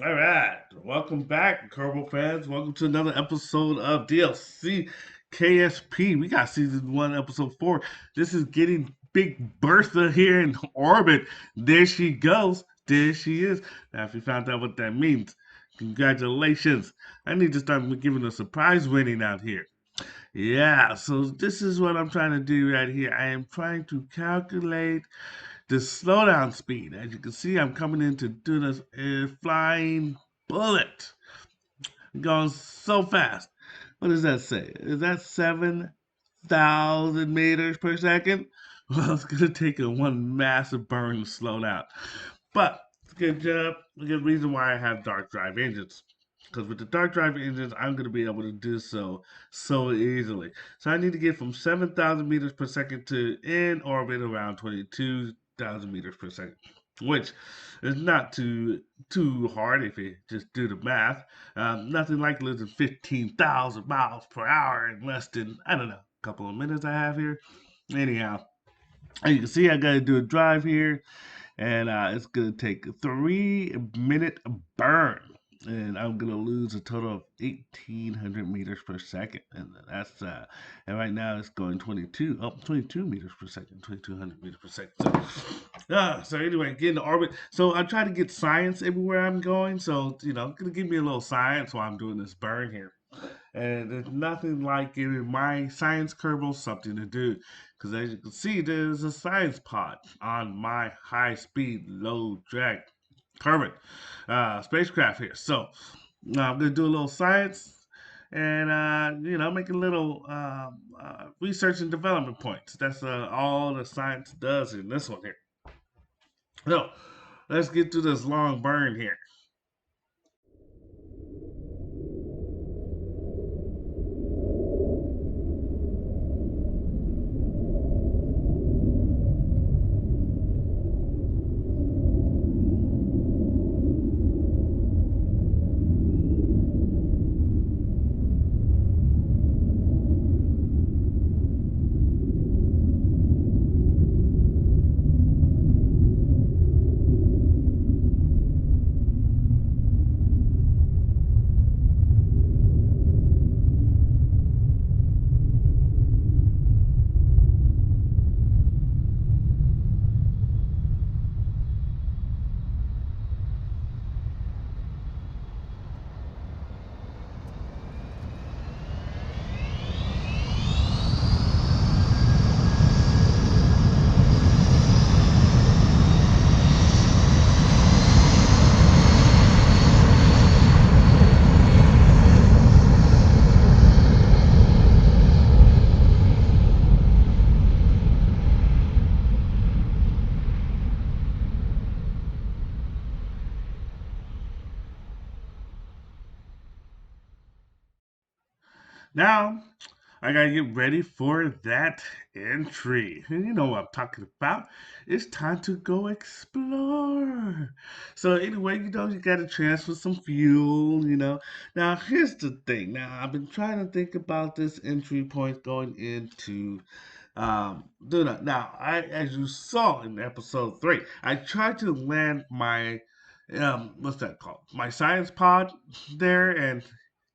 All right, welcome back, Kerbal fans. Welcome to another episode of DLCKSP. We got season one, episode four. This is getting Big Bertha here in orbit. There she goes. There she is. Now, if you found out what that means, congratulations. I need to start giving a surprise winning out here. Yeah, so this is what I'm trying to do right here. I am trying to calculate the slowdown speed. As you can see, I'm coming into Duna's flying bullet. Going so fast. What does that say? Is that 7,000 meters per second? Well, it's going to take a one massive burn to slow down. But it's a good job. A good reason why I have dark drive engines. Because with the dark drive engines, I'm going to be able to do so easily. So I need to get from 7,000 meters per second to in orbit around 22,000 meters per second, which is not too hard if you just do the math. Nothing like less than 15,000 miles per hour in less than, I don't know, a couple of minutes I have here. Anyhow, as you can see, I got to do a drive here and it's gonna take a 3 minute burn, and I'm gonna lose a total of 1,800 meters per second, and that's and right now it's going 22 meters per second, 2,200 meters per second. So anyway, get into orbit. So I try to get science everywhere I'm going. So gonna give me a little science while I'm doing this burn here. And there's nothing like giving my science Kerbal something to do. Because as you can see, there's a science pod on my high speed, low drag Kerbal spacecraft here. So I'm going to do a little science and, make a little research and development points. That's all the science does in this one here. So let's get to this long burn here. Now, I gotta get ready for that entry. And you know what I'm talking about. It's time to go explore. So anyway, you gotta transfer some fuel. Now here's the thing. Now I've been trying to think about this entry point going into Duna. Now, as you saw in episode three, I tried to land my what's that called? My science pod there, and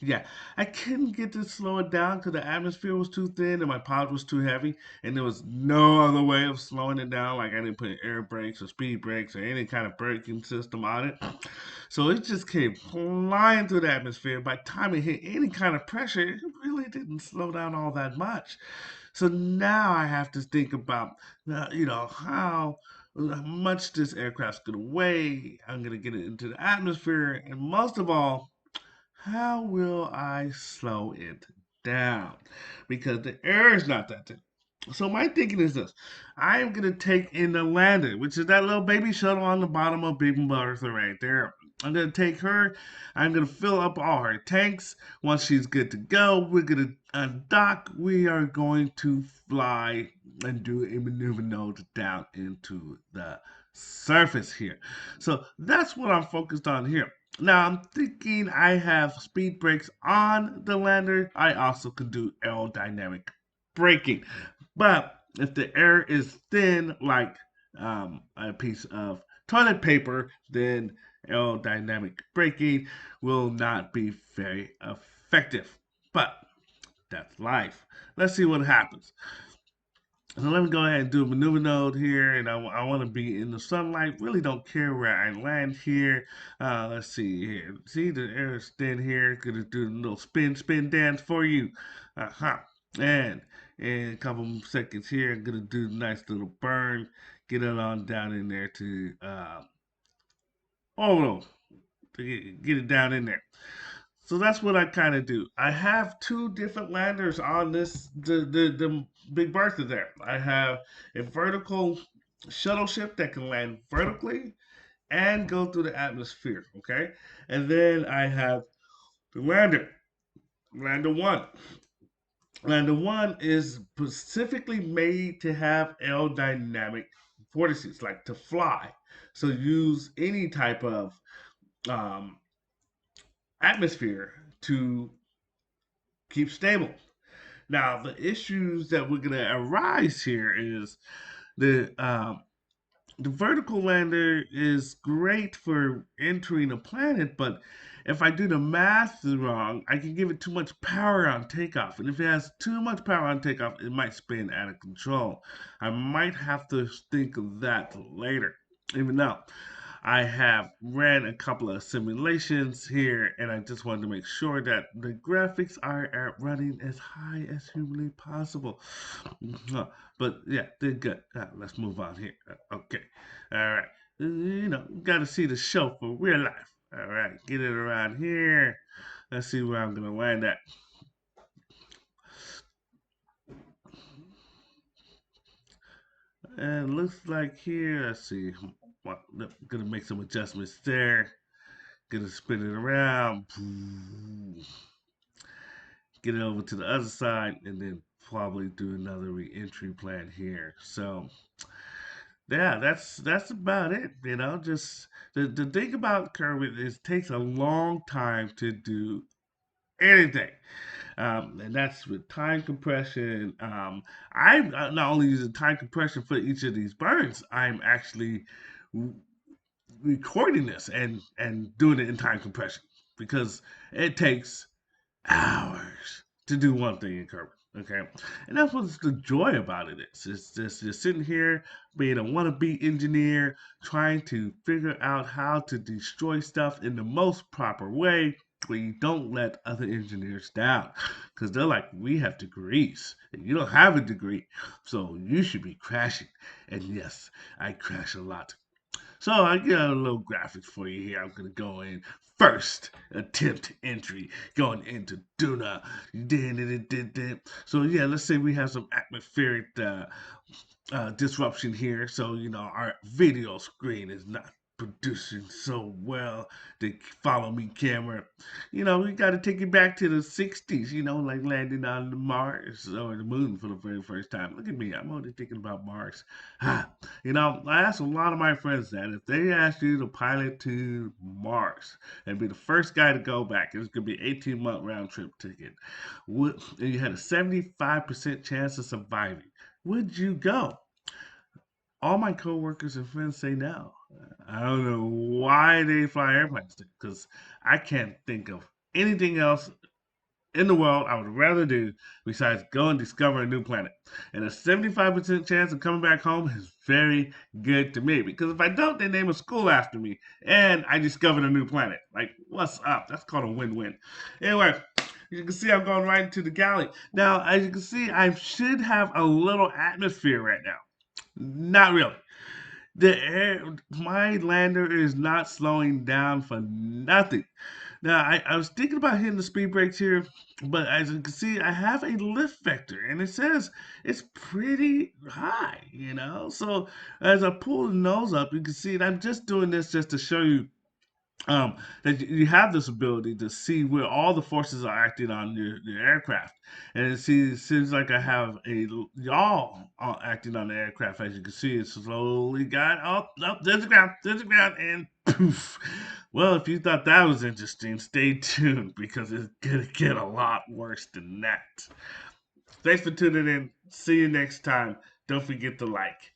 yeah, I couldn't get to slow it down because the atmosphere was too thin and my pod was too heavy, and there was no other way of slowing it down. Like I didn't put air brakes or speed brakes or any kind of braking system on it. So it just came flying through the atmosphere. By the time it hit any kind of pressure, it really didn't slow down all that much. So now I have to think about, how much this aircraft's going to weigh. I'm going to get it into the atmosphere. And most of all, how will I slow it down? Because the air is not that thick. So my thinking is this: I am gonna take in the lander, which is that little baby shuttle on the bottom of Big Bertha right there. I'm gonna take her. I'm gonna fill up all her tanks. Once she's good to go, we're gonna undock. We are going to fly and do a maneuver node down into the surface here. So that's what I'm focused on here. Now I'm thinking I have speed brakes on the lander. I also could do aerodynamic braking. But if the air is thin, like a piece of toilet paper, then Aerodynamic braking will not be very effective. But that's life. Let's see what happens. So let me go ahead and do a maneuver node here, and I want to be in the sunlight. Really don't care where I land here. Let's see here. See the air stand here. Gonna do a little spin dance for you. Uh-huh. And in a couple of seconds here, I'm gonna do a nice little burn. Get it on down in there to oh no, to get it down in there. So that's what I kind of do. I have two different landers on this the Big Bertha there. I have a vertical shuttle ship that can land vertically and go through the atmosphere. Okay, and then I have the lander one. Lander one is specifically made to have aerodynamic vortices, like to fly. So use any type of um, atmosphere to keep stable. Now, the issues that we're going to arise here is the um, the vertical lander is great for entering a planet, but if I do the math wrong, I can give it too much power on takeoff. And if it has too much power on takeoff, it might spin out of control. I might have to think of that later. Even though I have ran a couple of simulations here, and I just wanted to make sure that the graphics are at running as high as humanly possible. But yeah, they're good. Let's move on here. Okay. All right. Got to see the show for real life. All right. Get it around here. Let's see where I'm going to land at. And looks like here, let's see. Well, gonna make some adjustments there. Gonna spin it around. Get it over to the other side, and then probably do another re-entry plan here. So yeah, that's about it. Just the thing about Kermit is it takes a long time to do anything. And that's with time compression. I'm not only using time compression for each of these burns, I'm actually recording this and doing it in time compression because it takes hours to do one thing in Kermit. Okay, and that's what's the joy about it is. It's just you're sitting here being a wannabe engineer, trying to figure out how to destroy stuff in the most proper way where you don't let other engineers down. Because they're like, we have degrees, and you don't have a degree, so you should be crashing. And yes, I crash a lot. So I got a little graphics for you here. I'm gonna go in first attempt entry going into Duna. So yeah, let's say we have some atmospheric disruption here. So our video screen is not producing so well. The follow me camera, we got to take it back to the 60s. Like landing on the Mars or the moon for the very first time. Look at me, I'm only thinking about Mars. I asked a lot of my friends that if they asked you to pilot to Mars and be the first guy to go back, it's gonna be an 18-month round trip ticket. And you had a 75% chance of surviving. Would you go? All my coworkers and friends say no. I don't know why they fly airplanes because I can't think of anything else in the world I would rather do besides go and discover a new planet. And a 75% chance of coming back home is very good to me because if I don't, they name a school after me and I discovered a new planet. Like, what's up? That's called a win win. Anyway, you can see I'm going right into the galley. Now, as you can see, I should have a little atmosphere right now. Not really. My lander is not slowing down for nothing. Now, I was thinking about hitting the speed brakes here, but as you can see, I have a lift vector, and it says it's pretty high. So as I pull the nose up, you can see, and I'm just doing this just to show you that you have this ability to see where all the forces are acting on your aircraft. And it seems like I have a yaw acting on the aircraft. As you can see, it slowly got up, there's the ground, and poof. Well, if you thought that was interesting, stay tuned because it's going to get a lot worse than that. Thanks for tuning in. See you next time. Don't forget to like.